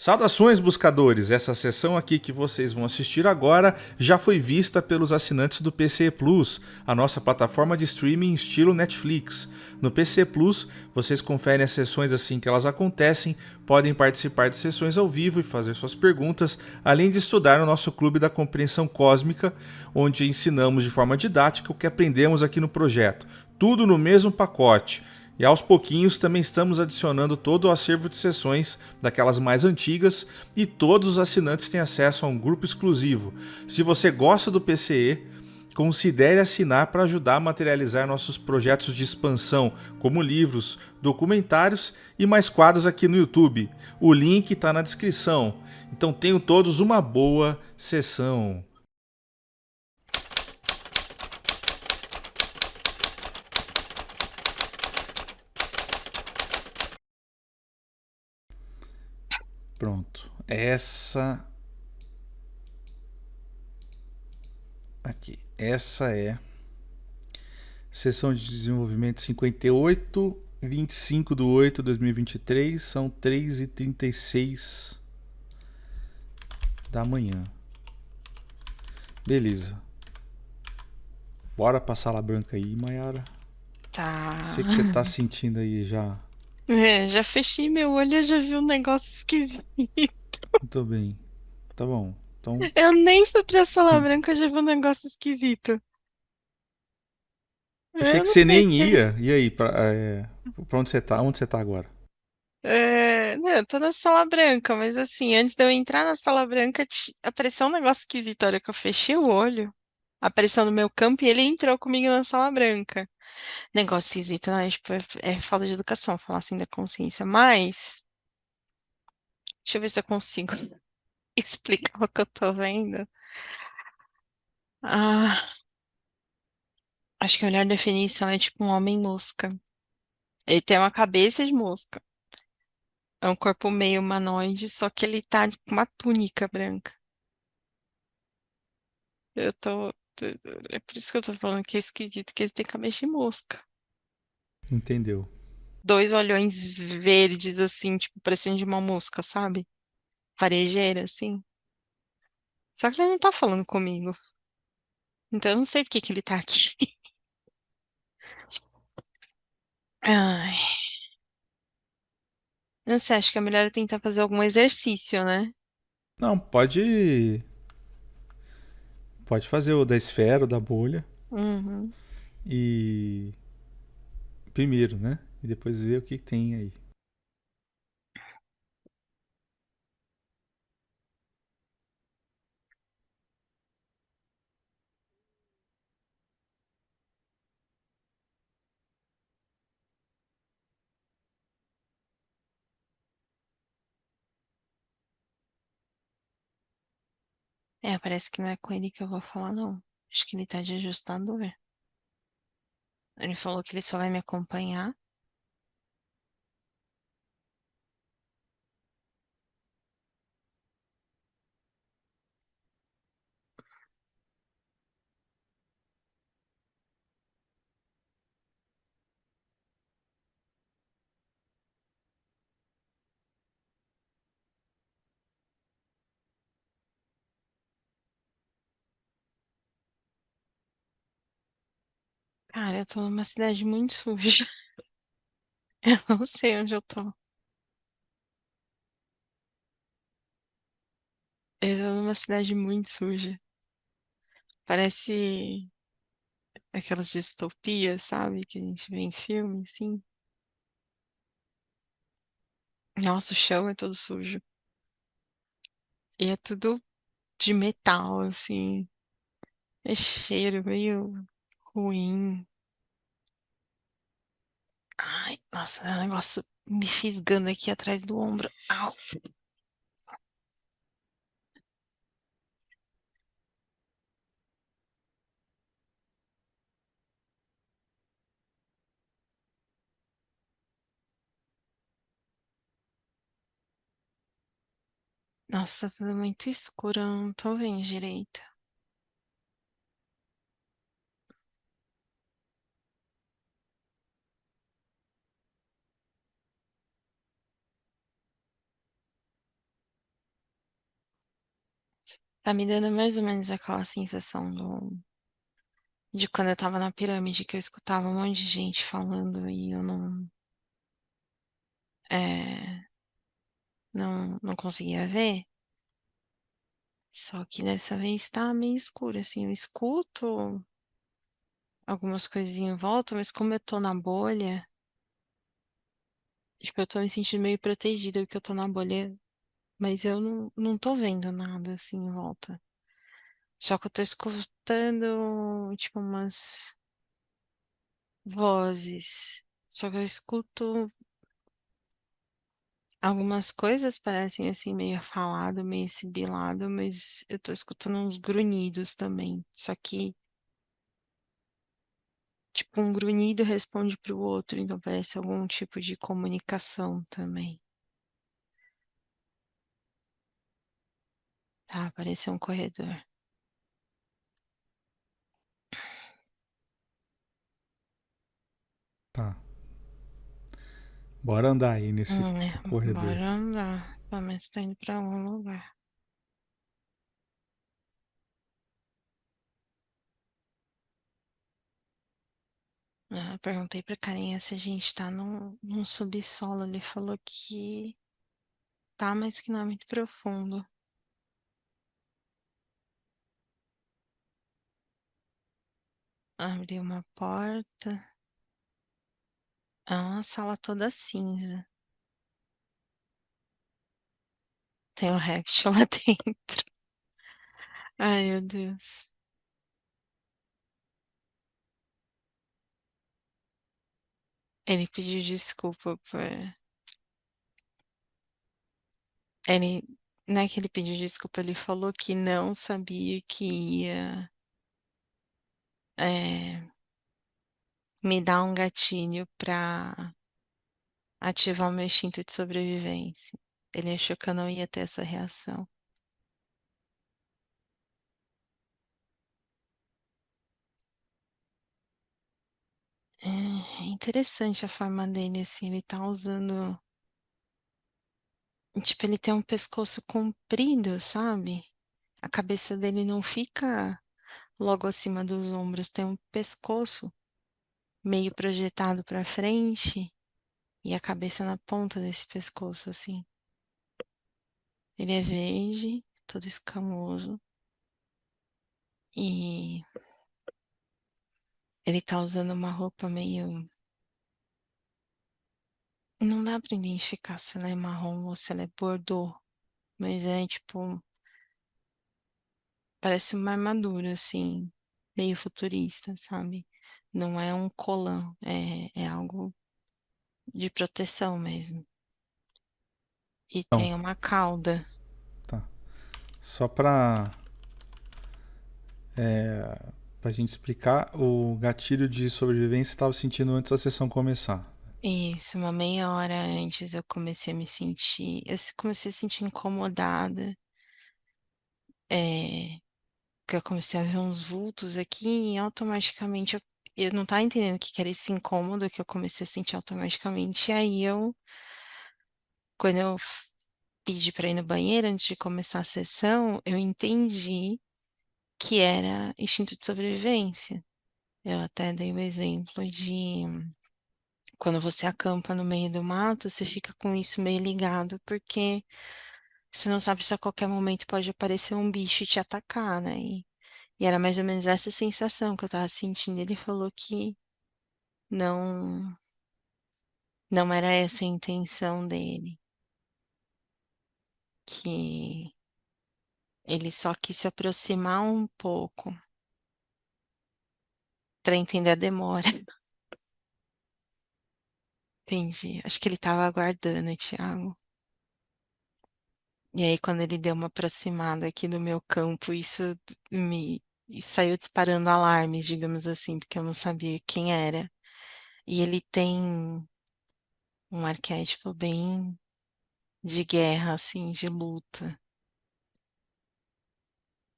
Saudações, buscadores! Essa sessão aqui que vocês vão assistir agora já foi vista pelos assinantes do PC Plus, a nossa plataforma de streaming estilo Netflix. No PC Plus, vocês conferem as sessões assim que elas acontecem, podem participar de sessões ao vivo e fazer suas perguntas, além de estudar no nosso Clube da Compreensão Cósmica, onde ensinamos de forma didática o que aprendemos aqui no projeto. Tudo no mesmo pacote. E aos pouquinhos também estamos adicionando todo o acervo de sessões daquelas mais antigas e todos os assinantes têm acesso a um grupo exclusivo. Se você gosta do PCE, considere assinar para ajudar a materializar nossos projetos de expansão, como livros, documentários e mais quadros aqui no YouTube. O link está na descrição. Então tenham todos uma boa sessão. Pronto. Essa é sessão de desenvolvimento 58, 25/8/2023, são 3h36 da manhã. Beleza. Bora pra sala branca aí, Mayara. Tá. Sei que você tá sentindo aí já. É, já fechei meu olho e já vi um negócio esquisito. Muito bem. Tá bom. Então, Eu nem fui pra sala branca, eu já vi um negócio esquisito. achei Eu que não você sei nem se ia. E aí, pra onde você tá? Onde você tá agora? não, eu tô na sala branca, mas assim, antes de eu entrar na sala branca, apareceu um negócio esquisito. A hora que eu fechei o olho, apareceu no meu campo e ele entrou comigo na sala branca. Negócio esquisito, né? Tipo, é falta de educação falar assim da consciência. Mas, deixa eu ver se eu consigo explicar o que eu tô vendo. Ah. Acho que a melhor definição é tipo um homem-mosca. Ele tem uma cabeça de mosca. É um corpo meio humanoide, só que ele tá com uma túnica branca. Eu tô. É por isso que eu tô falando que é esquisito, que ele tem cabeça de mosca. Entendeu? Dois olhões verdes, assim, tipo, parecendo de uma mosca, sabe? Farejeira, assim. Só que ele não tá falando comigo. Então eu não sei por que que ele tá aqui. Ai. Não sei, acho que é melhor eu tentar fazer algum exercício, né? Não, pode fazer o da esfera, o da bolha Uhum. e primeiro, né? E depois ver o que tem aí. É, parece que não é com ele que eu vou falar, não. Acho que ele tá de ajustador. Ele falou que ele só vai me acompanhar. Cara, eu tô numa cidade muito suja. Eu não sei onde eu tô. Eu tô numa cidade muito suja. Parece aquelas distopias, sabe? Que a gente vê em filme, assim. Nossa, o chão é todo sujo. E é tudo de metal, assim. É cheiro meio ruim. Ai, nossa, é um negócio me fisgando aqui atrás do ombro. Au. Nossa, tá tudo muito escuro, eu não tô vendo direito. Tá me dando mais ou menos aquela sensação de quando eu tava na pirâmide, que eu escutava um monte de gente falando e eu é, não conseguia ver. Só que dessa vez tá meio escuro, assim, eu escuto algumas coisinhas em volta, mas como eu tô na bolha, tipo, eu tô me sentindo meio protegida porque eu tô na bolha, mas eu não tô vendo nada assim em volta. Só que eu tô escutando, tipo, umas vozes. Só que eu escuto algumas coisas, parecem assim, meio falado, meio sibilado, mas eu tô escutando uns grunhidos também. Só que, tipo, um grunhido responde pro outro, então parece algum tipo de comunicação também. Tá, parece um corredor. Tá. Bora andar aí nesse corredor. Bora andar. Pelo menos tá indo pra algum lugar. Eu perguntei pra carinha se a gente tá num subsolo. Ele falou que tá, mas que não é muito profundo. Abri uma porta. É uma sala toda cinza. Tem um réptil lá dentro. Ai, meu Deus. Ele pediu desculpa por. Ele. Não é que ele pediu desculpa, ele falou que não sabia que ia é, me dar um gatilho pra ativar o meu instinto de sobrevivência. Ele achou que eu não ia ter essa reação. É interessante a forma dele, assim, ele tá usando. Tipo, ele tem um pescoço comprido, sabe? A cabeça dele não fica logo acima dos ombros, tem um pescoço meio projetado para frente e a cabeça na ponta desse pescoço, assim. Ele é verde, todo escamoso e ele tá usando uma roupa meio. Não dá pra identificar se ela é marrom ou se ela é bordô, mas é tipo, parece uma armadura, assim, meio futurista, sabe? Não é um colã, é algo de proteção mesmo. E Então, tem uma cauda. tá. Só pra gente explicar, o gatilho de sobrevivência estava sentindo antes da sessão começar. Isso, uma meia hora antes eu comecei a me sentir. Comecei a sentir incomodada. É, que eu comecei a ver uns vultos aqui e automaticamente eu não tava entendendo o que que era esse incômodo que eu comecei a sentir automaticamente. E aí quando eu pedi para ir no banheiro antes de começar a sessão, eu entendi que era instinto de sobrevivência. Eu até dei o exemplo de quando você acampa no meio do mato, você fica com isso meio ligado, porque você não sabe se a qualquer momento pode aparecer um bicho e te atacar, né? E era mais ou menos essa sensação que eu tava sentindo. Ele falou que não, não era essa a intenção dele, que ele só quis se aproximar um pouco para entender a demora. Entendi. Acho que ele tava aguardando, Thiago. E aí, quando ele deu uma aproximada aqui do meu campo, isso me saiu disparando alarmes, digamos assim, porque eu não sabia quem era. E ele tem um arquétipo bem de guerra, assim, de luta,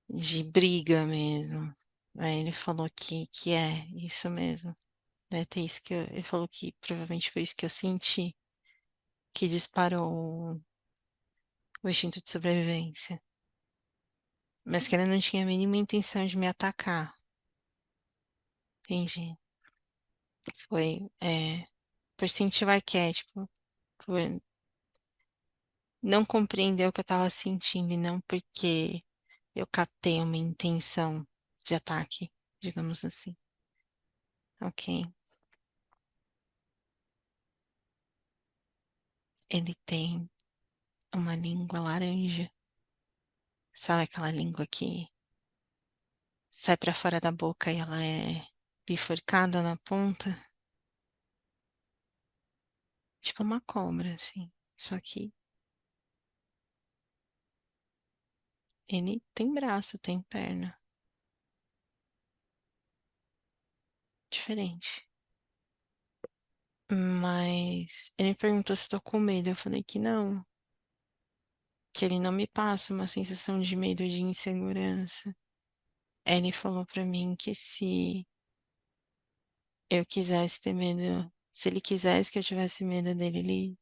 de briga mesmo. Aí ele falou que é isso mesmo. Deve ter isso ele falou que provavelmente foi isso que eu senti, que disparou o instinto de sobrevivência. mas que ele não tinha a mínima intenção de me atacar. Entendi. Foi, por sentir o arquétipo, por não compreender o que eu tava sentindo e não porque eu captei uma intenção de ataque, digamos assim. Ok. Ele tem uma língua laranja. Sabe aquela língua que sai pra fora da boca e ela é bifurcada na ponta? Tipo uma cobra, assim. Só que ele tem braço, tem perna. Diferente. Mas ele me perguntou se tô com medo. Eu falei que não. Que ele não me passa uma sensação de medo, de insegurança. Aí ele falou pra mim que se eu quisesse ter medo, se ele quisesse que eu tivesse medo dele, ele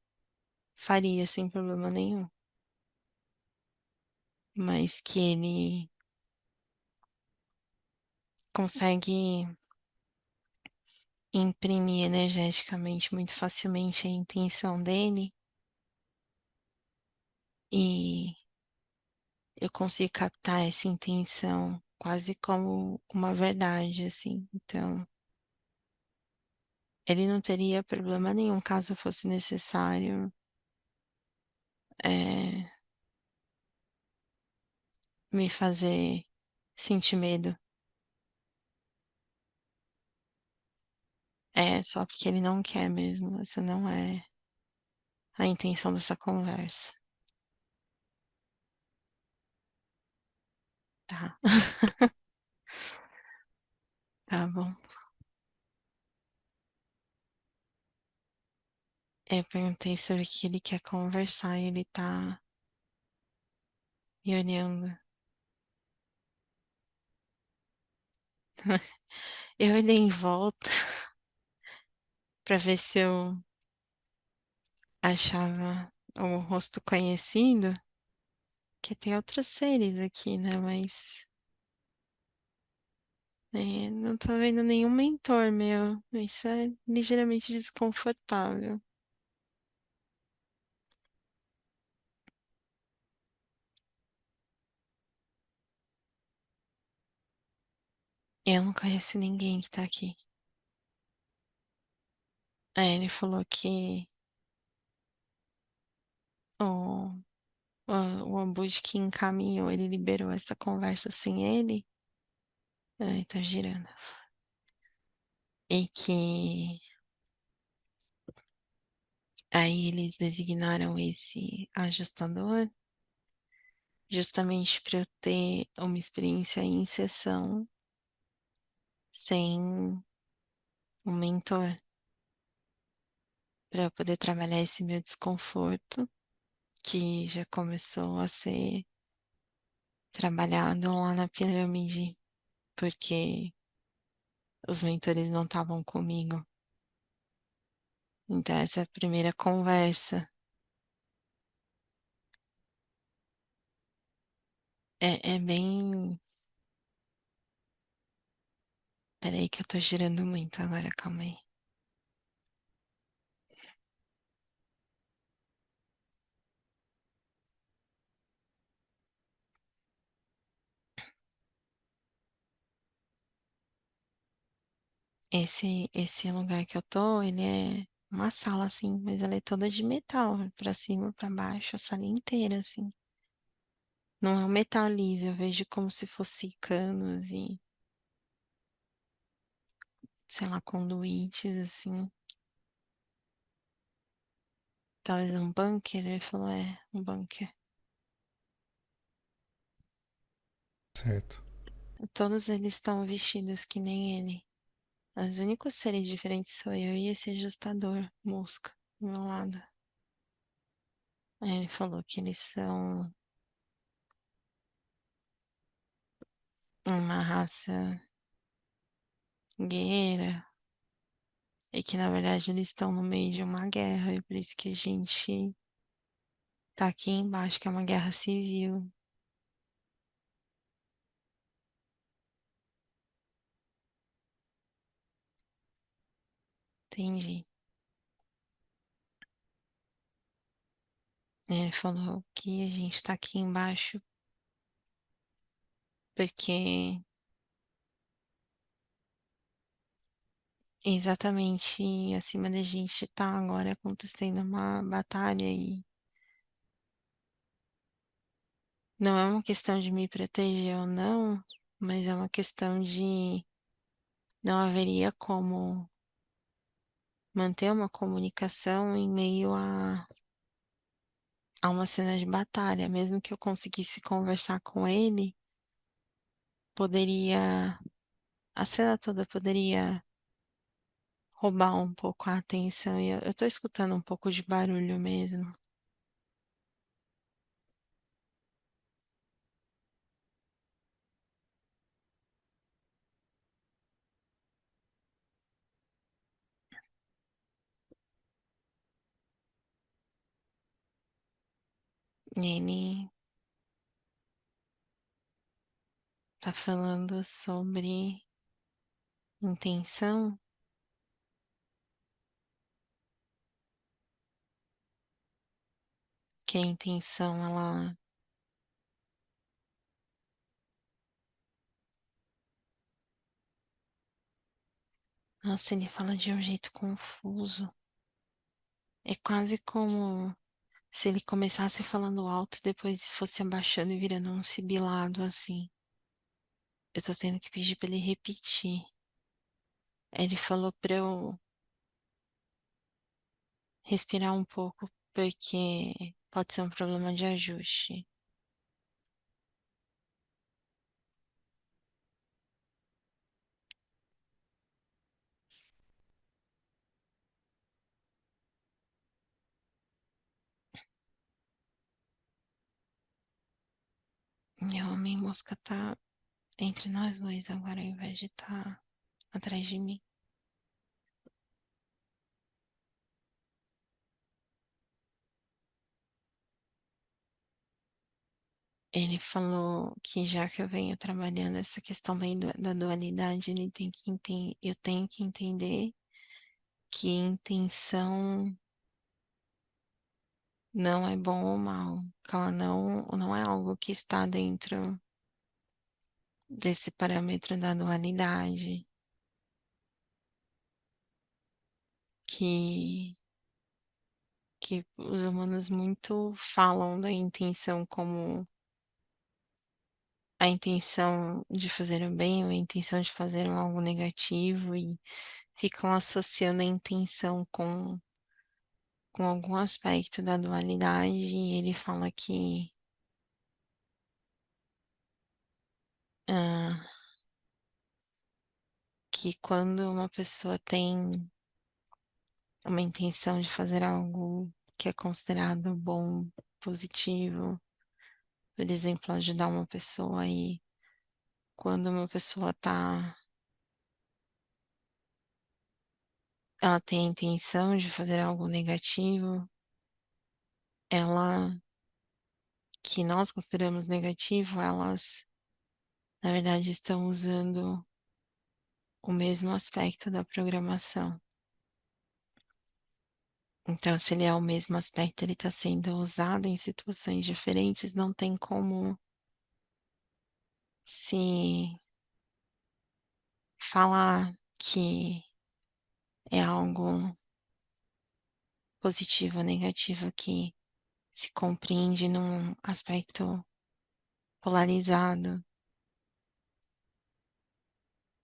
faria sem problema nenhum. Mas que ele consegue imprimir energeticamente muito facilmente a intenção dele e eu consigo captar essa intenção quase como uma verdade, assim. Então, ele não teria problema nenhum caso fosse necessário é, me fazer sentir medo. É só porque ele não quer mesmo. Essa não é a intenção dessa conversa. Tá, tá bom. Eu perguntei sobre o que ele quer conversar e ele tá me olhando. Eu olhei em volta pra ver se eu achava o rosto conhecido, que tem outros seres aqui, né? Mas não tô vendo nenhum mentor meu. Isso é ligeiramente desconfortável. Eu não conheço ninguém que tá aqui. Aí ele falou que o, o Ambud que encaminhou, ele liberou essa conversa sem ele. Ai, tá girando. E que aí eles designaram esse ajustador justamente para eu ter uma experiência em sessão sem um mentor, para eu poder trabalhar esse meu desconforto, que já começou a ser trabalhado lá na pirâmide, porque os mentores não estavam comigo. Então, essa é a primeira conversa. É bem. Peraí, que eu tô girando muito agora, calma aí. Esse lugar que eu tô, ele é uma sala assim, mas ela é toda de metal, pra cima, pra baixo, a sala inteira assim. Não é um metal liso, eu vejo como se fosse canos e, sei lá, conduítes assim. Talvez um bunker, ele falou, um bunker. Certo. Todos eles estão vestidos que nem ele. Os únicos seres diferentes sou eu e esse ajustador, mosca, do meu lado. Aí ele falou que eles são uma raça guerreira e que na verdade eles estão no meio de uma guerra e por isso que a gente tá aqui embaixo, que é uma guerra civil. entendi. Ele falou que a gente tá aqui embaixo porque exatamente acima da gente tá agora acontecendo uma batalha e não é uma questão de me proteger ou não, mas é uma questão de não haveria como manter uma comunicação em meio a uma cena de batalha. Mesmo que eu conseguisse conversar com ele, poderia, a cena toda poderia roubar um pouco a atenção. E eu tô escutando um pouco de barulho mesmo. Ele tá falando sobre intenção, que a intenção, ela, nossa, ele fala de um jeito confuso. É quase como se ele começasse falando alto e depois fosse abaixando e virando um sibilado assim. Eu tô tendo que pedir pra ele repetir. Ele falou pra eu respirar um pouco porque pode ser um problema de ajuste. E o homem mosca tá entre nós dois agora, ao invés de estar atrás de mim. Ele falou que já que eu venho trabalhando essa questão da dualidade, ele tem que eu tenho que entender que intenção não é bom ou mal, que ela não é algo que está dentro desse parâmetro da dualidade, que, que os humanos muito falam da intenção como a intenção de fazer o bem ou a intenção de fazer algo negativo e ficam associando a intenção com algum aspecto da dualidade e ele fala ah, que quando uma pessoa tem uma intenção de fazer algo que é considerado bom, positivo, por exemplo, ajudar uma pessoa aí, quando uma pessoa ela tem a intenção de fazer algo negativo, ela, que nós consideramos negativo, elas, na verdade, estão usando o mesmo aspecto da programação. Então, se ele é o mesmo aspecto, ele está sendo usado em situações diferentes, não tem como se falar que é algo positivo ou negativo que se compreende num aspecto polarizado.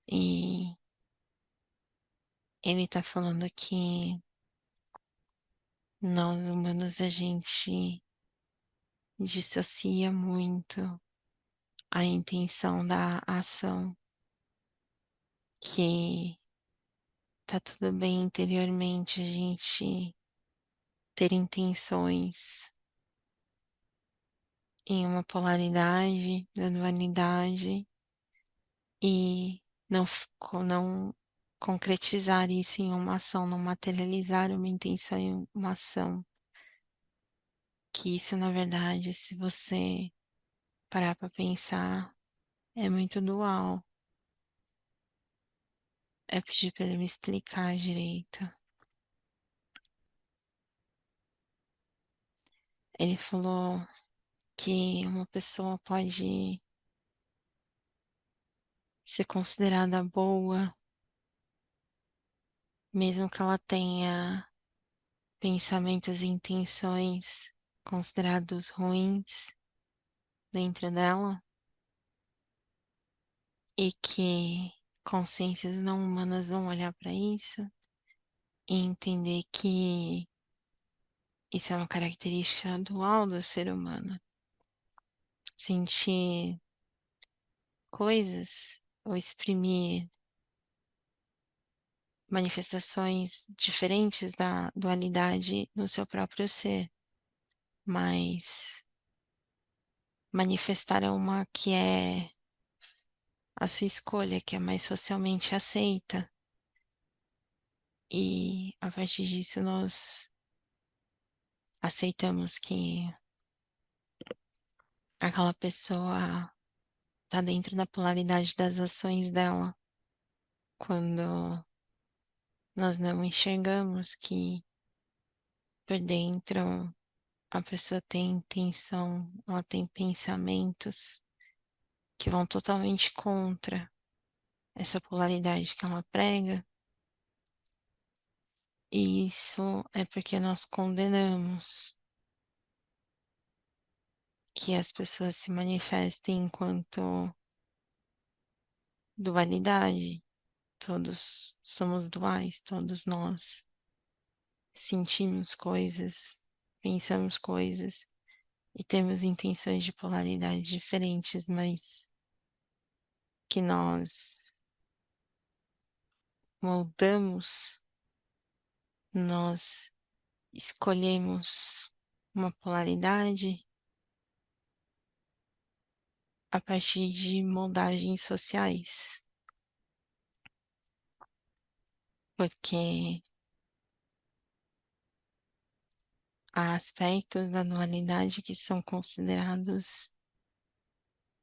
E ele está falando que nós humanos a gente dissocia muito a intenção da ação, que tá tudo bem interiormente a gente ter intenções em uma polaridade da dualidade e não concretizar isso em uma ação, não materializar uma intenção em uma ação. Que isso, na verdade, se você parar para pensar, é muito dual. É pedir para ele me explicar direito. Ele falou que uma pessoa pode ser considerada boa, mesmo que ela tenha pensamentos e intenções considerados ruins dentro dela, e que consciências não humanas vão olhar para isso e entender que isso é uma característica dual do ser humano. Sentir coisas ou exprimir manifestações diferentes da dualidade no seu próprio ser, mas manifestar uma que é a sua escolha, que é mais socialmente aceita, e a partir disso nós aceitamos que aquela pessoa está dentro da polaridade das ações dela, quando nós não enxergamos que por dentro a pessoa tem intenção, ela tem pensamentos que vão totalmente contra essa polaridade que ela prega, e isso é porque nós condenamos que as pessoas se manifestem enquanto dualidade. Todos somos duais, todos nós sentimos coisas, pensamos coisas e temos intenções de polaridade diferentes, mas que nós moldamos, nós escolhemos uma polaridade a partir de moldagens sociais, porque há aspectos da dualidade que são considerados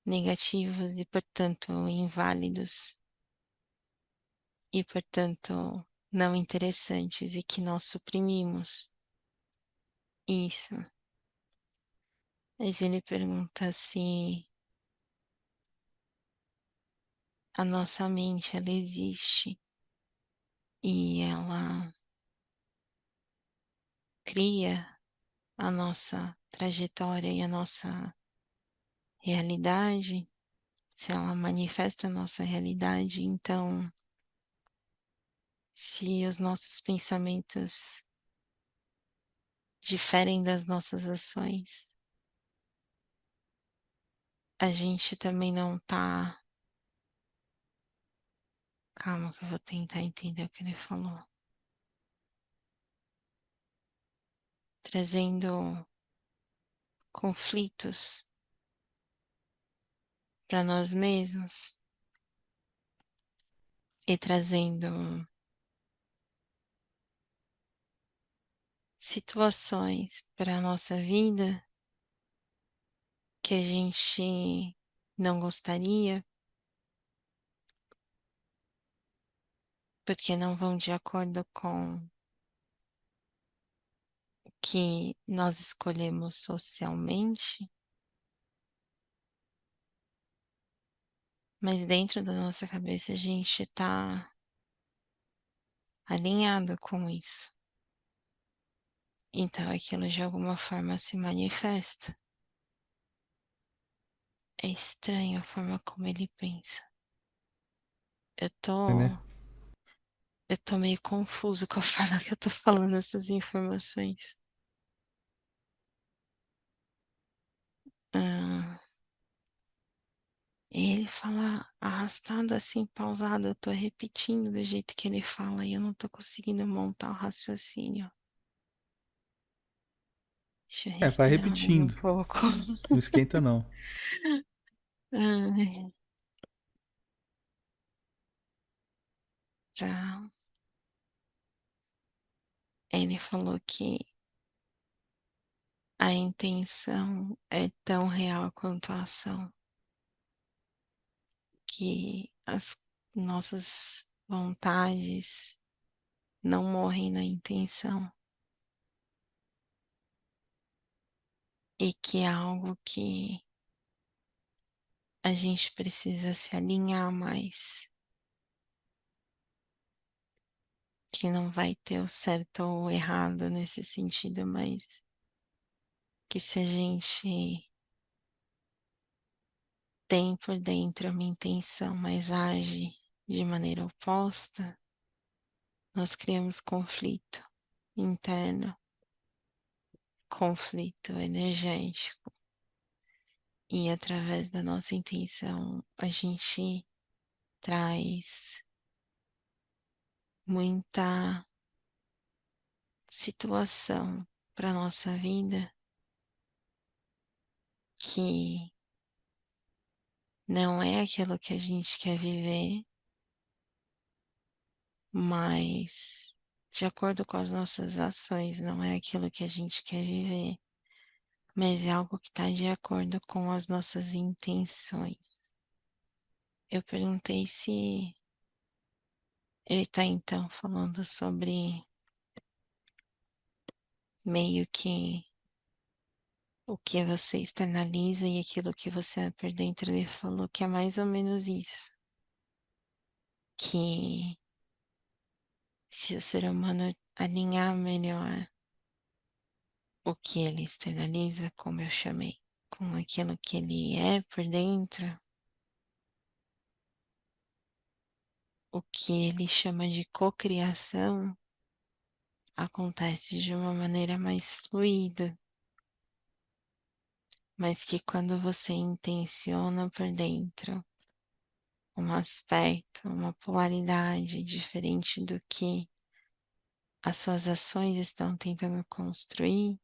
negativos e, portanto, inválidos e, portanto, não interessantes e que nós suprimimos isso. Mas ele pergunta se a nossa mente ela existe e ela cria a nossa trajetória e a nossa realidade, se ela manifesta a nossa realidade, então, se os nossos pensamentos diferem das nossas ações, a gente também não tá. Calma, que eu vou tentar entender o que ele falou. Trazendo conflitos para nós mesmos e trazendo situações para a nossa vida que a gente não gostaria, porque não vão de acordo com o que nós escolhemos socialmente, mas dentro da nossa cabeça a gente está alinhado com isso. Então aquilo de alguma forma se manifesta. É estranho a forma como ele pensa. Eu É, né? tô, eu tô meio confuso com a forma que eu tô falando essas informações. Ah, ele fala arrastado assim, pausado. Eu tô repetindo do jeito que ele fala e eu não tô conseguindo montar o raciocínio. Deixa eu É, vai respirar mais um repetindo. pouco. Não esquenta, não. Ai, tá. Ele falou que a intenção é tão real quanto a ação, que as nossas vontades não morrem na intenção. e que é algo que a gente precisa se alinhar mais, que não vai ter o certo ou o errado nesse sentido, mas que se a gente tem por dentro uma intenção, mas age de maneira oposta, nós criamos conflito interno, conflito energético, e através da nossa intenção a gente traz muita situação para nossa vida que não é aquilo que a gente quer viver, mas de acordo com as nossas ações, não é aquilo que a gente quer viver, mas é algo que está de acordo com as nossas intenções. Eu perguntei se ele está então falando sobre meio que o que você externaliza e aquilo que você é por dentro. Ele falou que é mais ou menos isso, que se o ser humano alinhar melhor o que ele externaliza, como eu chamei, com aquilo que ele é por dentro, o que ele chama de cocriação acontece de uma maneira mais fluida, mas que quando você intenciona por dentro um aspecto, uma polaridade diferente do que as suas ações estão tentando construir,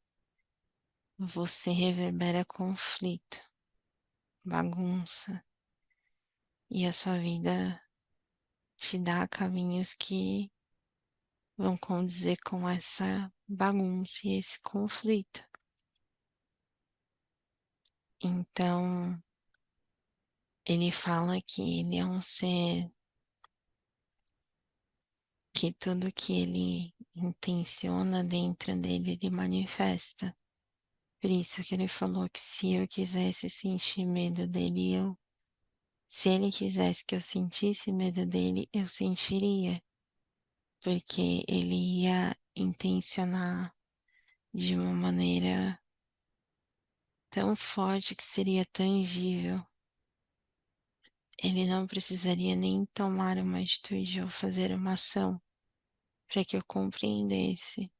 você reverbera conflito, bagunça, e a sua vida te dá caminhos que vão condizer com essa bagunça e esse conflito. Então, ele fala que ele é um ser que tudo que ele intenciona dentro dele, ele manifesta. Por isso que ele falou que se eu quisesse sentir medo dele, se ele quisesse que eu sentisse medo dele, eu sentiria, porque ele ia intencionar de uma maneira tão forte que seria tangível. Ele não precisaria nem tomar uma atitude ou fazer uma ação para que eu compreendesse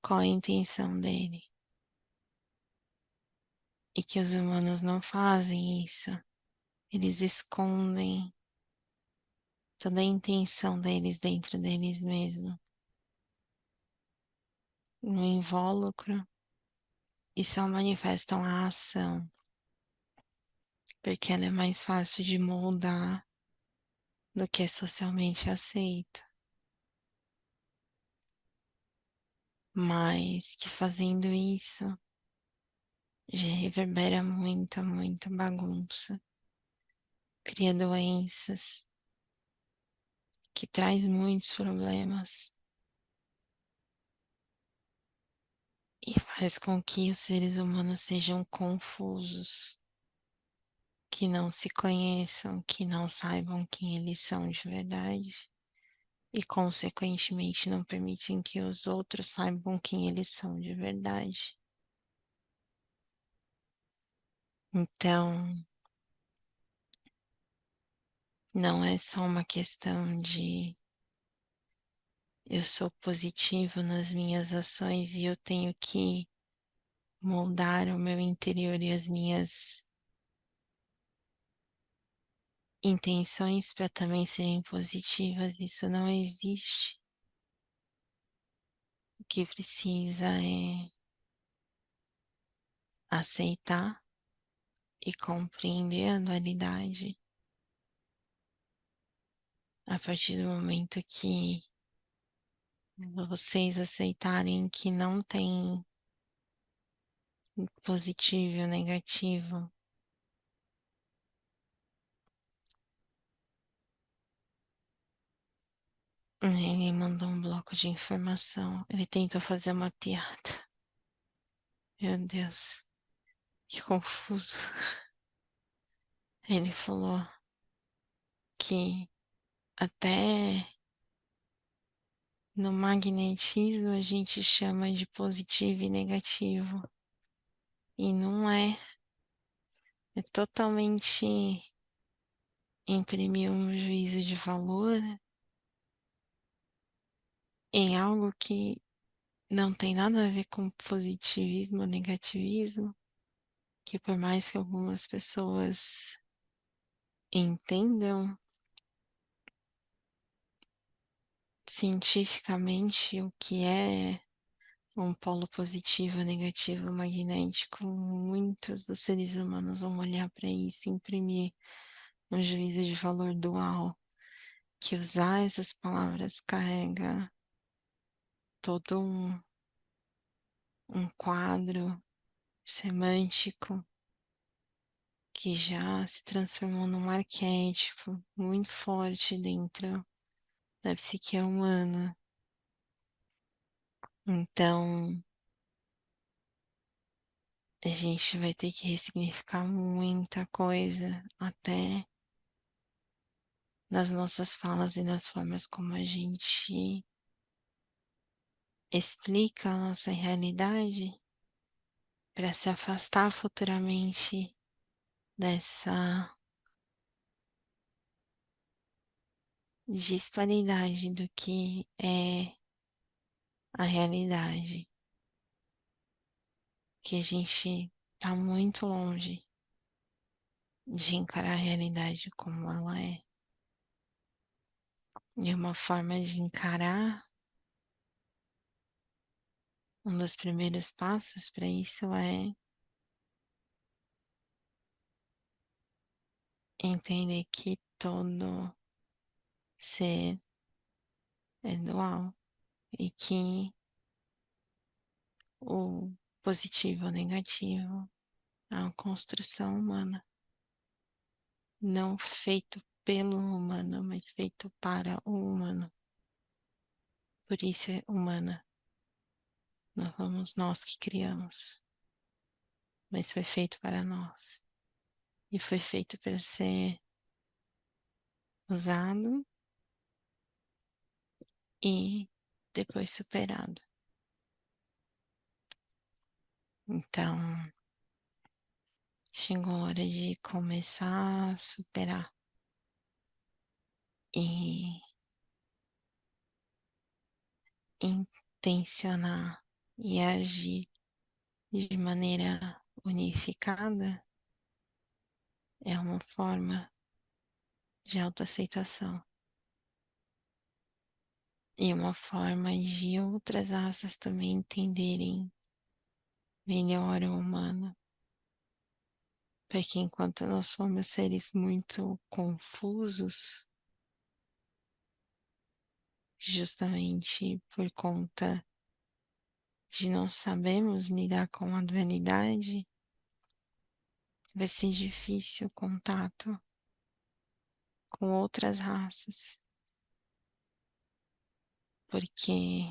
qual a intenção dele. E que os humanos não fazem isso. Eles escondem toda a intenção deles dentro deles mesmos, no invólucro, e só manifestam a ação, porque ela é mais fácil de moldar do que é socialmente aceito. Mas que fazendo isso já reverbera muita, muita bagunça, cria doenças, que traz muitos problemas e faz com que os seres humanos sejam confusos, que não se conheçam, que não saibam quem eles são de verdade e, consequentemente, não permitem que os outros saibam quem eles são de verdade. Então, não é só uma questão de eu sou positivo nas minhas ações e eu tenho que moldar o meu interior e as minhas intenções para também serem positivas. Isso não existe. O que precisa é aceitar e compreender a dualidade a partir do momento que vocês aceitarem que não tem positivo e negativo. Ele mandou um bloco de informação. Ele tentou fazer uma piada. Meu Deus, que confuso. Ele falou que até no magnetismo a gente chama de positivo e negativo. E não é. É totalmente imprimir um juízo de valor em algo que não tem nada a ver com positivismo ou negativismo, que por mais que algumas pessoas entendam cientificamente o que é um polo positivo ou negativo magnético, muitos dos seres humanos vão olhar para isso e imprimir um juízo de valor dual, que usar essas palavras carrega todo um quadro semântico que já se transformou num arquétipo muito forte dentro da psique humana. Então, a gente vai ter que ressignificar muita coisa até nas nossas falas e nas formas como a gente explica a nossa realidade para se afastar futuramente dessa disparidade do que é a realidade, que a gente está muito longe de encarar a realidade como ela é. E uma forma de encarar, um dos primeiros passos para isso é entender que todo ser é dual e que o positivo ou negativo é uma construção humana, não feito pelo humano, mas feito para o humano. Por isso é humana. Não fomos nós que criamos, mas foi feito para nós. E foi feito para ser usado e depois superado. Então, chegou a hora de começar a superar e intencionar e agir de maneira unificada é uma forma de autoaceitação e uma forma de outras raças também entenderem melhor o humano. Porque enquanto nós somos seres muito confusos, justamente por conta de não sabermos lidar com a dualidade, vai ser difícil o contato com outras raças, porque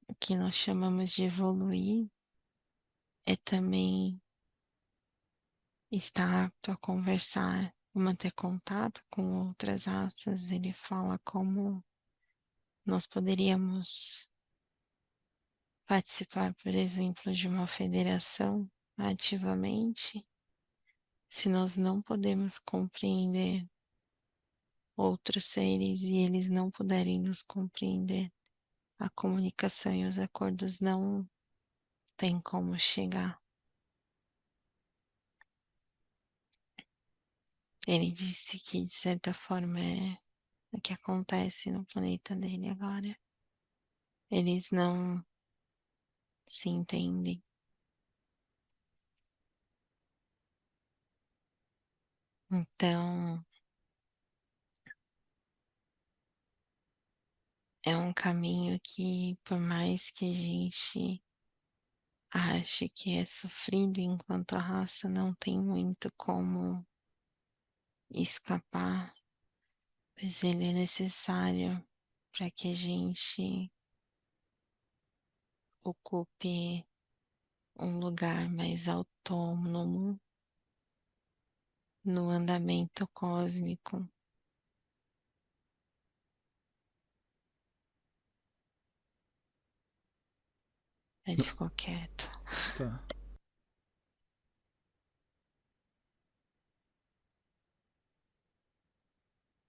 o que nós chamamos de evoluir é também estar apto a conversar, manter contato com outras raças. Ele fala como nós poderíamos participar, por exemplo, de uma federação ativamente, se nós não podemos compreender outros seres e eles não puderem nos compreender, a comunicação e os acordos não têm como chegar. Ele disse que, de certa forma, é o que acontece no planeta dele agora. Eles não se entendem. Então, é um caminho que, por mais que a gente ache que é sofrido enquanto a raça, não tem muito como escapar, mas ele é necessário para que a gente ocupe um lugar mais autônomo no andamento cósmico. Ele ficou quieto. Tá.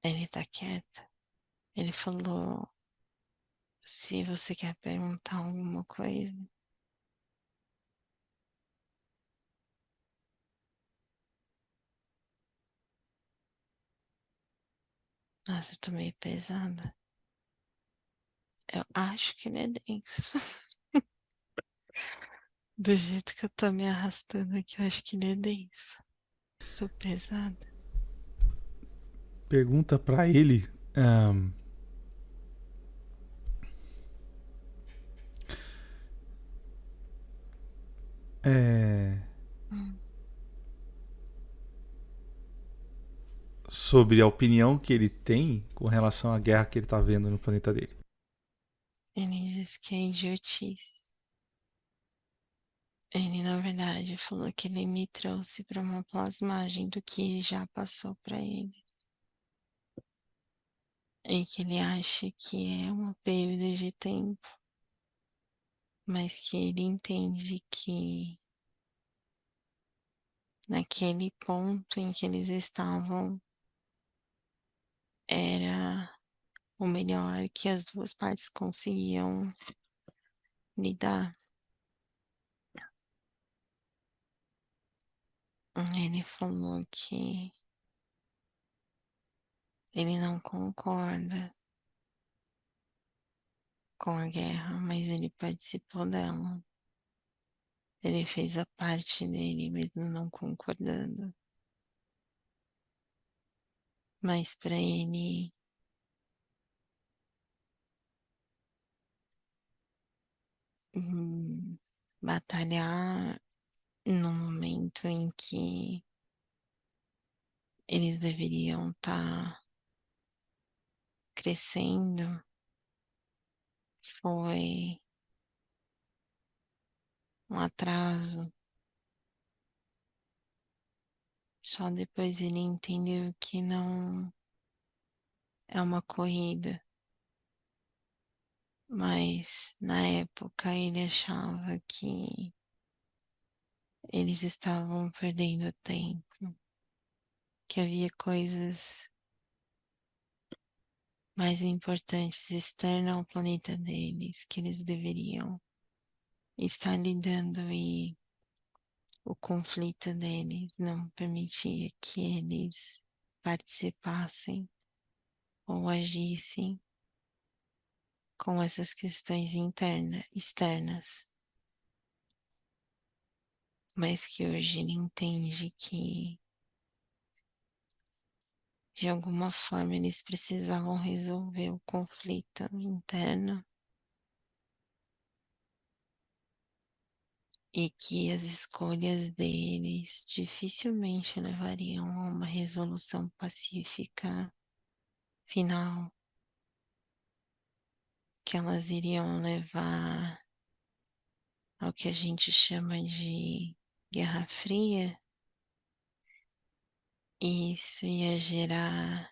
Ele tá quieto. Ele falou: se você quer perguntar alguma coisa. Nossa, eu tô meio pesada. Eu acho que ele é denso. Do jeito que eu tô me arrastando aqui, eu acho que ele é denso. Tô pesada. Pergunta pra ele. ahn, é, Hum. sobre a opinião que ele tem com relação à guerra que ele tá vendo no planeta dele. Ele disse que é idiotice. Ele, na verdade, falou que ele me trouxe para uma plasmagem do que já passou para ele. E que ele acha que é uma perda de tempo, mas que ele entende que naquele ponto em que eles estavam era o melhor que as duas partes conseguiam lidar. Ele falou que ele não concorda com a guerra, mas ele participou dela. Ele fez a parte dele, mesmo não concordando. Mas para ele, hum, batalhar no momento em que eles deveriam estar crescendo foi um atraso. Só depois ele entendeu que não é uma corrida. Mas na época ele achava que eles estavam perdendo tempo, que havia coisas mais importantes externas ao planeta deles que eles deveriam estar lidando e o conflito deles não permitia que eles participassem ou agissem com essas questões externas, mas que hoje ele entende que de alguma forma eles precisavam resolver o conflito interno e que as escolhas deles dificilmente levariam a uma resolução pacífica final, que elas iriam levar ao que a gente chama de Guerra Fria, e isso ia gerar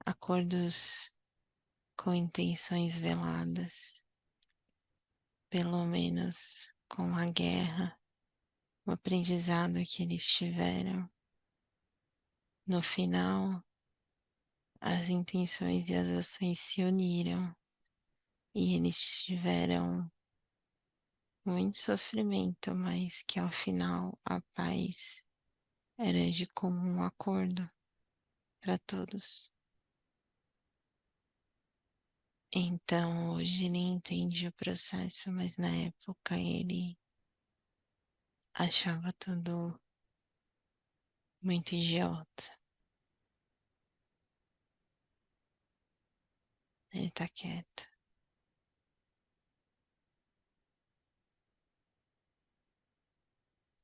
acordos com intenções veladas, pelo menos com a guerra, o aprendizado que eles tiveram. No final, as intenções e as ações se uniram e eles tiveram muito sofrimento, mas que ao final a paz era de comum acordo para todos. Então hoje ele entende o processo, mas na época ele achava tudo muito idiota. Ele tá quieto.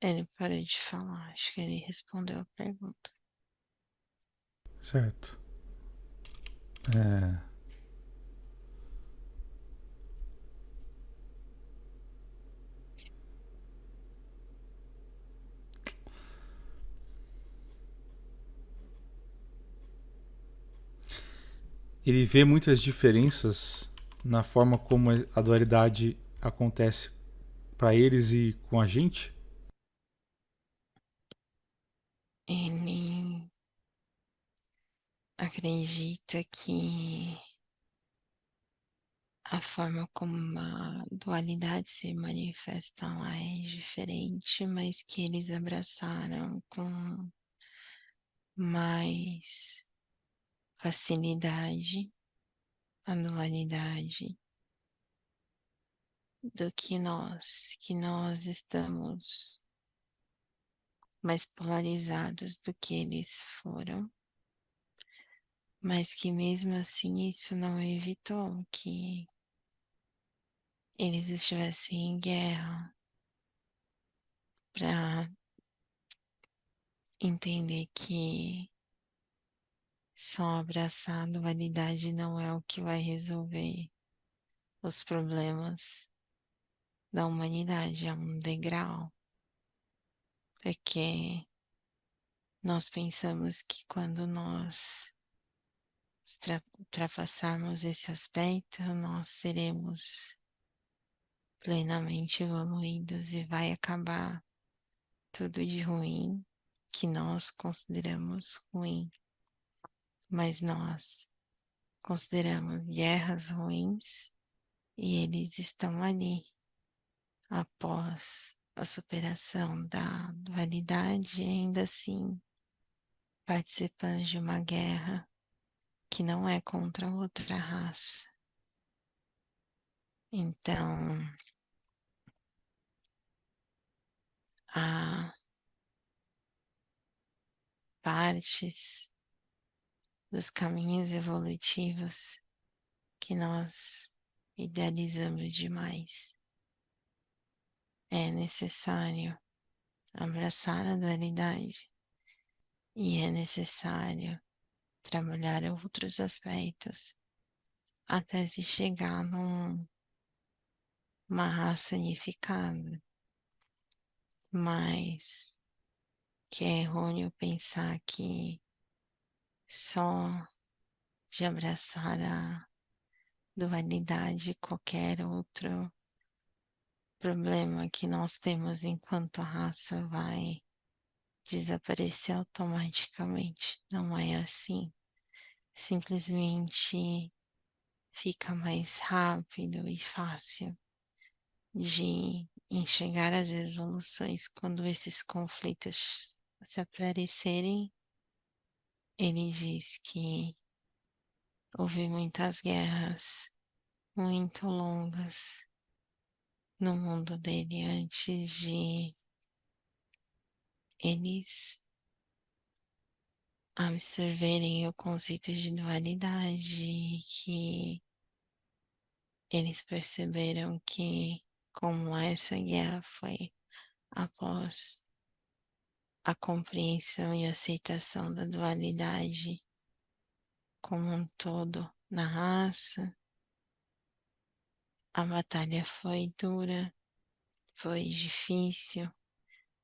Ele parou de falar, acho que ele respondeu a pergunta. Certo. É, Ele vê muitas diferenças na forma como a dualidade acontece para eles e com a gente? Ele acredita que a forma como a dualidade se manifesta lá é diferente, mas que eles abraçaram com mais facilidade a dualidade do que nós estamos mais polarizados do que eles foram, mas que mesmo assim isso não evitou que eles estivessem em guerra para entender que só abraçar a dualidade não é o que vai resolver os problemas da humanidade, é um degrau, porque nós pensamos que quando nós ultrapassarmos esse aspecto, nós seremos plenamente evoluídos e vai acabar tudo de ruim que nós consideramos ruim, mas nós consideramos guerras ruins e eles estão ali após a superação da dualidade, ainda assim participando de uma guerra que não é contra outra raça. Então, há partes dos caminhos evolutivos que nós idealizamos demais. É necessário abraçar a dualidade e é necessário trabalhar outros aspectos até se chegar numa raça unificada. Mas que é errôneo pensar que só de abraçar a dualidade qualquer outro problema que nós temos enquanto raça vai desaparecer automaticamente. Não é assim. Simplesmente fica mais rápido e fácil de enxergar as resoluções quando esses conflitos se aparecerem. Ele diz que houve muitas guerras muito longas no mundo dele antes de eles absorverem o conceito de dualidade, que eles perceberam que, como essa guerra foi após a compreensão e aceitação da dualidade como um todo na raça, a batalha foi dura, foi difícil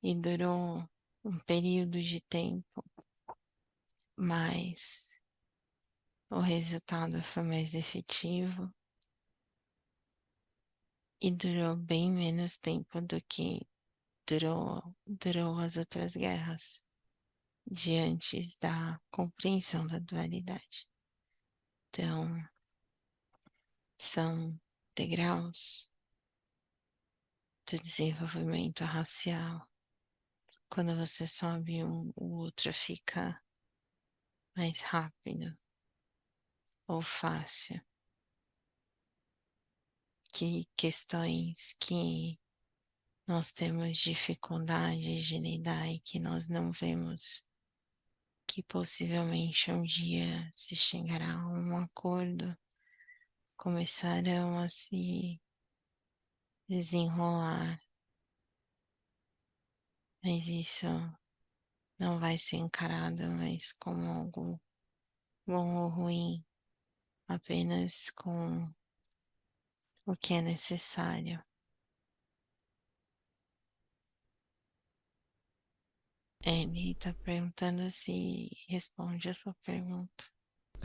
e durou um período de tempo, mas o resultado foi mais efetivo e durou bem menos tempo do que durou as outras guerras, diante da compreensão da dualidade. Então, são degraus do desenvolvimento racial. Quando você sobe um, o outro fica mais rápido ou fácil. Que questões que nós temos dificuldade de lidar e que nós não vemos que possivelmente um dia se chegará a um acordo, começarão a se desenrolar, mas isso não vai ser encarado mais como algo bom ou ruim, apenas com o que é necessário. Ele está perguntando se responde a sua pergunta.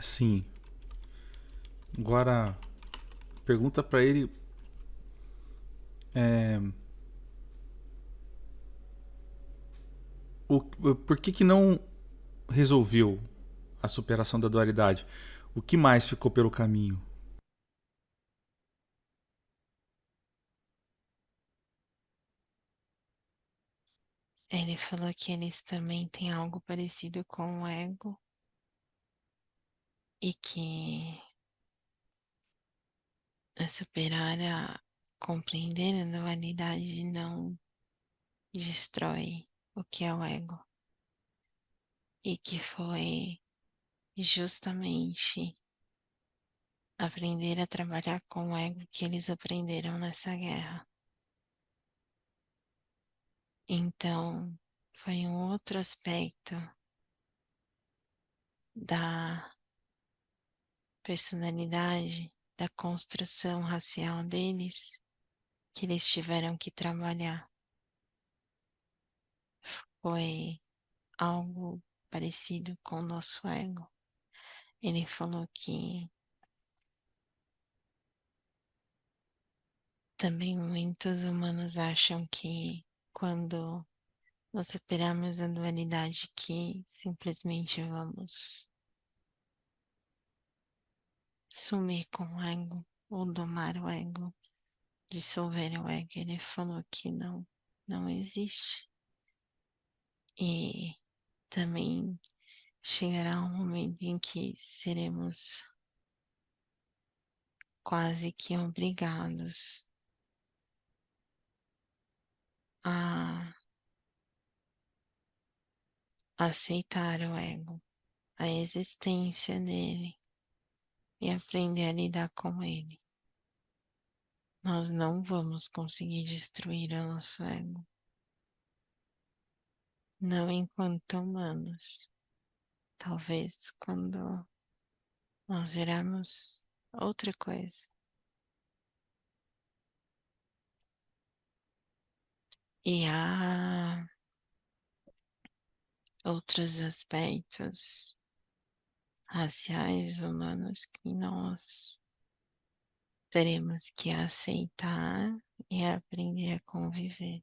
Sim. Agora, pergunta pra ele é, o, por que que não resolveu a superação da dualidade? O que mais ficou pelo caminho? Ele falou que eles também têm algo parecido com o ego e que a superar a compreender a dualidade não destrói o que é o ego e que foi justamente aprender a trabalhar com o ego que eles aprenderam nessa guerra. Então, foi um outro aspecto da personalidade, da construção racial deles que eles tiveram que trabalhar. Foi algo parecido com o nosso ego. Ele falou que também muitos humanos acham que quando nós superarmos a dualidade que simplesmente vamos sumir com o ego ou domar o ego, dissolver o ego. Ele falou que não, não existe. E também chegará um momento em que seremos quase que obrigados a aceitar o ego, a existência dele e aprender a lidar com ele. Nós não vamos conseguir destruir o nosso ego, não enquanto humanos. Talvez quando nós virarmos outra coisa. E há outros aspectos raciais humanos que nós teremos que aceitar e aprender a conviver.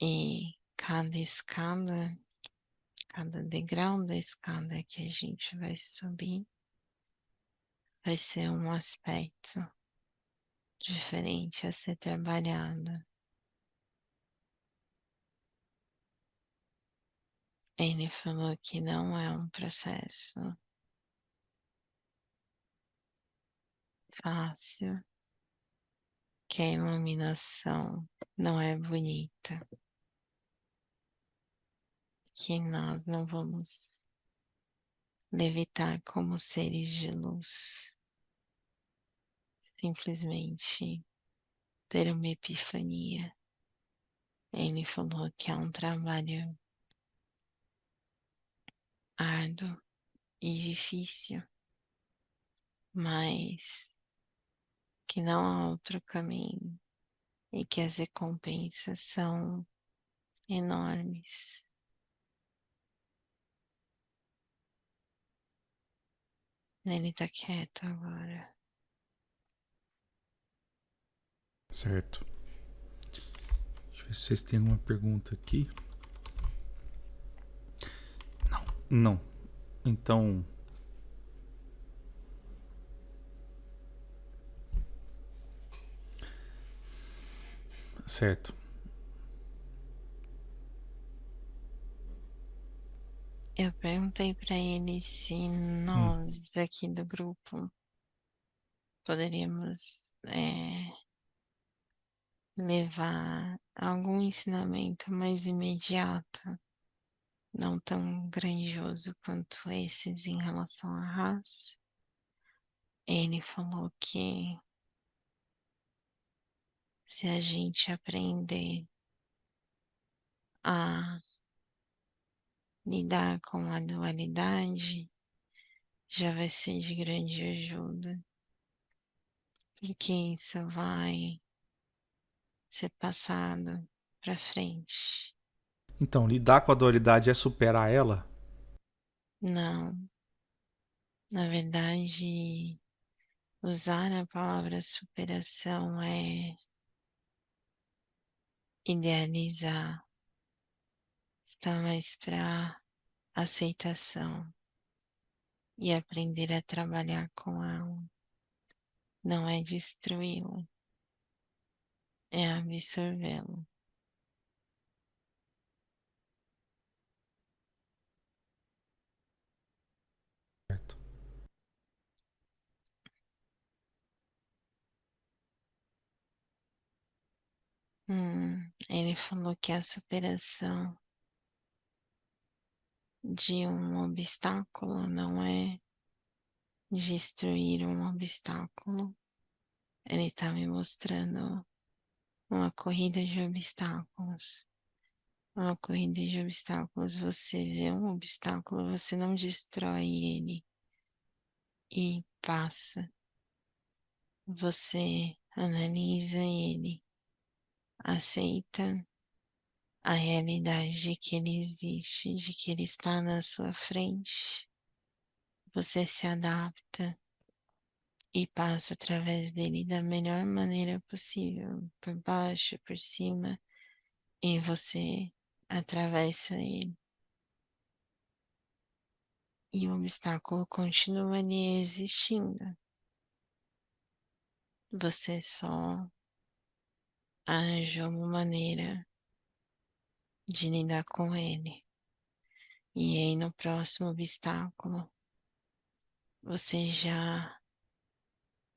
E cada escada, cada degrau da escada que a gente vai subir, vai ser um aspecto diferente a ser trabalhado. Ele falou que não é um processo fácil, que a iluminação não é bonita, que nós não vamos levitar como seres de luz, simplesmente ter uma epifania. Ele falou que é um trabalho árduo e difícil, mas que não há outro caminho e que as recompensas são enormes. Ele tá quieto agora. Certo. Deixa eu ver se vocês têm alguma pergunta aqui. Não. Então, certo. Eu perguntei para ele se Hum. nós aqui do grupo poderíamos levar algum ensinamento mais imediato, não tão grandioso quanto esses em relação à raça. Ele falou que se a gente aprender a lidar com a dualidade, já vai ser de grande ajuda, porque isso vai ser passado para frente. Então, lidar com a dualidade é superar ela? Não, Na verdade, usar a palavra superação é idealizar, está mais para aceitação e aprender a trabalhar com ela. Não é destruí-lo, é absorvê-lo. Certo. Ele falou que a superação de um obstáculo não é destruir um obstáculo. Ele está me mostrando uma corrida de obstáculos. Uma corrida de obstáculos, você vê um obstáculo, você não destrói ele e passa. Você analisa ele, aceita a realidade de que ele existe, de que ele está na sua frente. Você se adapta e passa através dele da melhor maneira possível, por baixo, por cima, e você atravessa ele. E o obstáculo continua ali existindo. Você só arranjou uma maneira de lidar com ele. E aí no próximo obstáculo, você já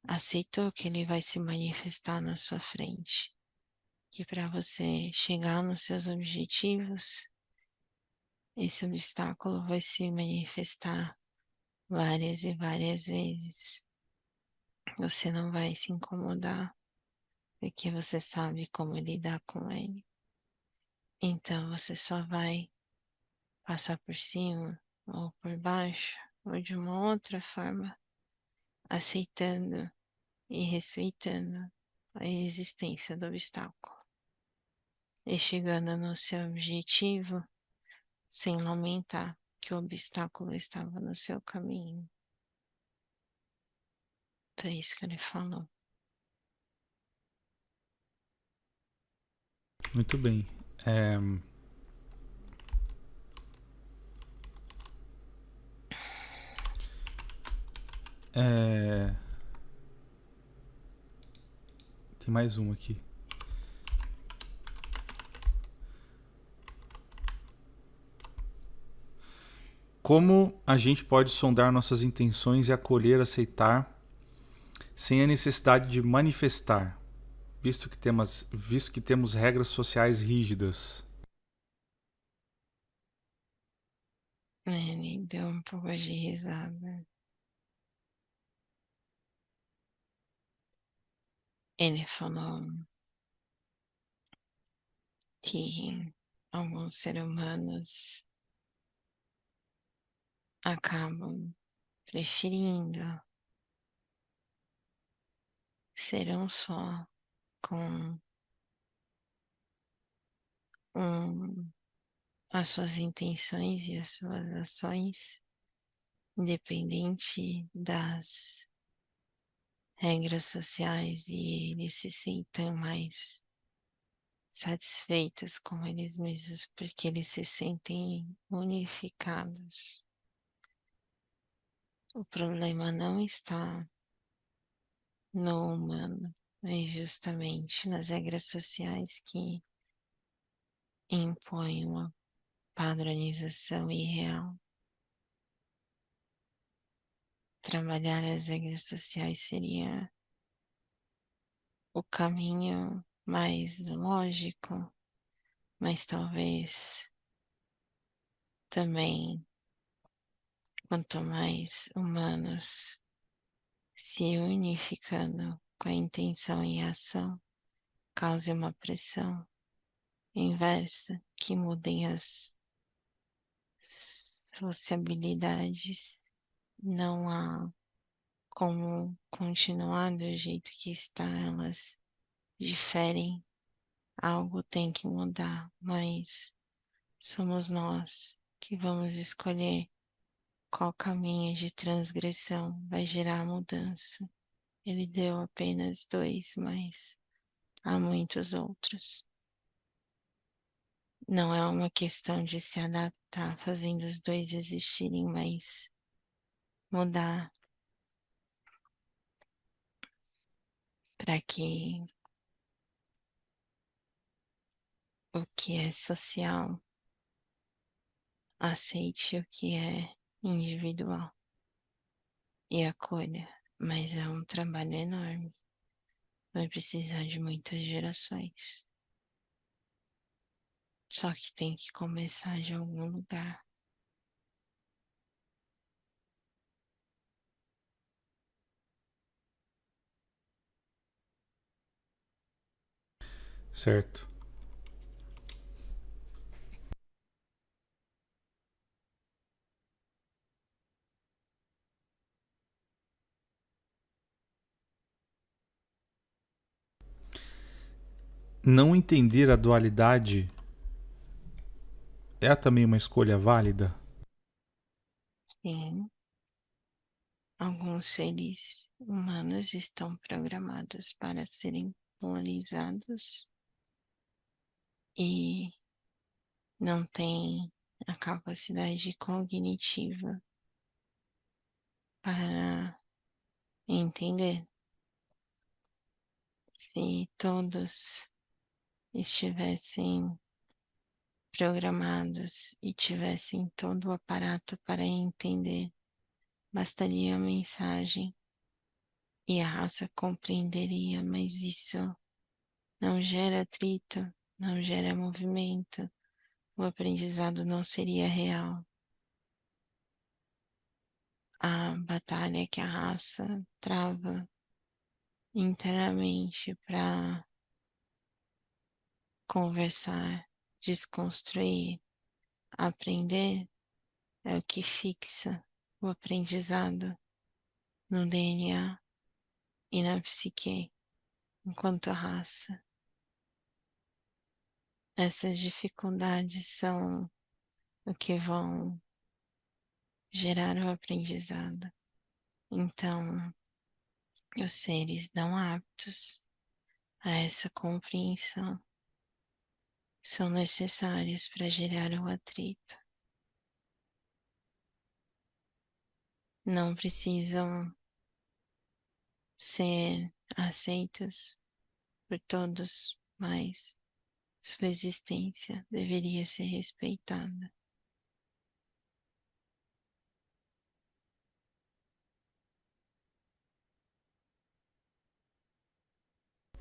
aceitou que ele vai se manifestar na sua frente. Que para você chegar nos seus objetivos, esse obstáculo vai se manifestar várias e várias vezes. Você não vai se incomodar, porque você sabe como lidar com ele. Então você só vai passar por cima ou por baixo ou de uma outra forma, aceitando e respeitando a existência do obstáculo e chegando no seu objetivo sem lamentar que o obstáculo estava no seu caminho. Foi isso que ele falou. Muito bem. É, é, tem mais um aqui. Como a gente pode sondar nossas intenções e acolher, aceitar, sem a necessidade de manifestar, visto que temos regras sociais rígidas? Ele deu um pouco de risada. Ele falou que alguns seres humanos acabam preferindo ser um só com um, as suas intenções e as suas ações, independente das regras sociais, e eles se sintam mais satisfeitos com eles mesmos porque eles se sentem unificados. O problema não está no humano, mas justamente nas regras sociais que impõem uma padronização irreal. Trabalhar as regras sociais seria o caminho mais lógico, mas talvez também, quanto mais humanos se unificando com a intenção e a ação, cause uma pressão inversa que mudem as sociabilidades. Não há como continuar do jeito que está, elas diferem, algo tem que mudar, mas somos nós que vamos escolher qual caminho de transgressão vai gerar a mudança. Ele deu apenas dois, mas há muitos outros. Não é uma questão de se adaptar, fazendo os dois existirem, mas mudar para que o que é social aceite o que é individual e acolha. Mas é um trabalho enorme. Vai precisar de muitas gerações. Só que tem que começar de algum lugar. Certo. Não entender a dualidade é também uma escolha válida? Sim, alguns seres humanos estão programados para serem polarizados e não têm a capacidade cognitiva para entender. Se todos estivessem programados e tivessem todo o aparato para entender, bastaria a mensagem e a raça compreenderia, mas isso não gera atrito, não gera movimento, o aprendizado não seria real. A batalha que a raça trava internamente para conversar, desconstruir, aprender é o que fixa o aprendizado no DNA e na psique enquanto raça. Essas dificuldades são o que vão gerar o aprendizado. Então, os seres não aptos a essa compreensão são necessários para gerar o atrito. Não precisam ser aceitos por todos, mas sua existência deveria ser respeitada.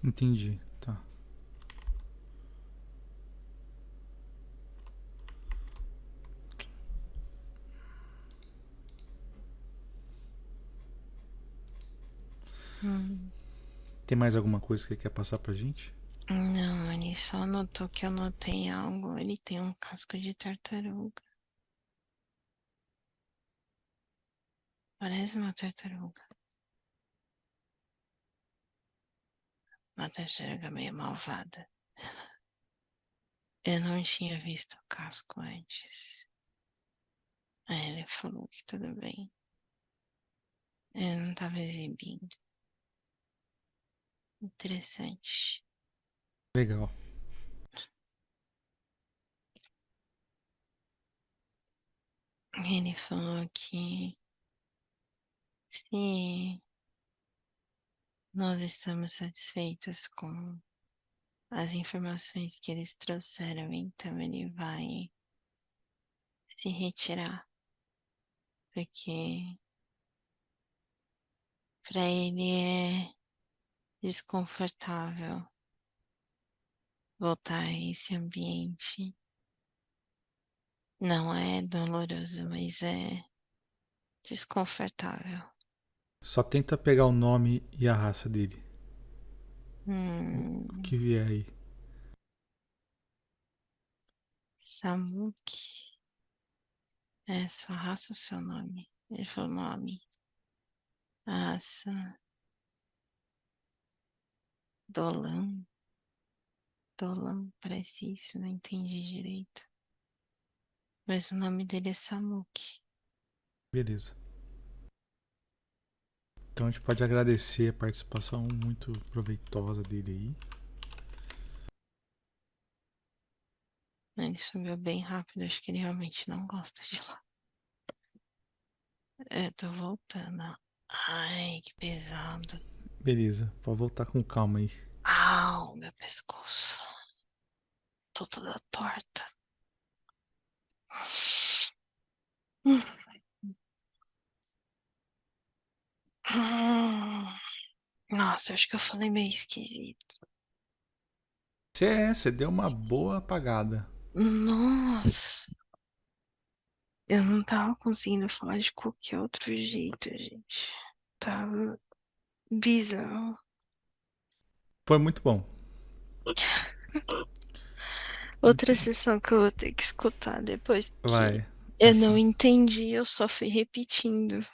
Entendi. Tá. Hum, Tem mais alguma coisa que quer passar pra gente? não, ele só notou que eu notei algo. Ele tem um casco de tartaruga. Parece uma tartaruga. Uma tartaruga meio malvada. Eu não tinha visto o casco antes. Aí ele falou que tudo bem. Ele não estava exibindo. Interessante. Legal. Ele falou que se nós estamos satisfeitos com as informações que eles trouxeram, então ele vai se retirar, porque para ele é desconfortável voltar a esse ambiente. Não é doloroso, mas é desconfortável. Só tenta pegar o nome e a raça dele. O que Hum, vier aí. Samuki é sua raça ou seu nome? Ele falou nome. Raça. Dolan. Dolan, parece isso, não entendi direito. Mas o nome dele é Samuki. Beleza. Então a gente pode agradecer a participação muito proveitosa dele aí. Ele sumiu bem rápido, acho que ele realmente não gosta de lá. É, tô voltando. Ai, que pesado. Beleza, pode voltar com calma aí. Au, meu pescoço. Tô toda torta. Nossa, eu acho que eu falei meio esquisito. Você deu uma boa apagada. Nossa, eu não tava conseguindo falar de qualquer outro jeito, gente. Tava bizarro. Foi muito bom. Outra Muito... sessão que eu vou ter que escutar depois, porque Vai. eu não Essa. entendi, eu só fui repetindo.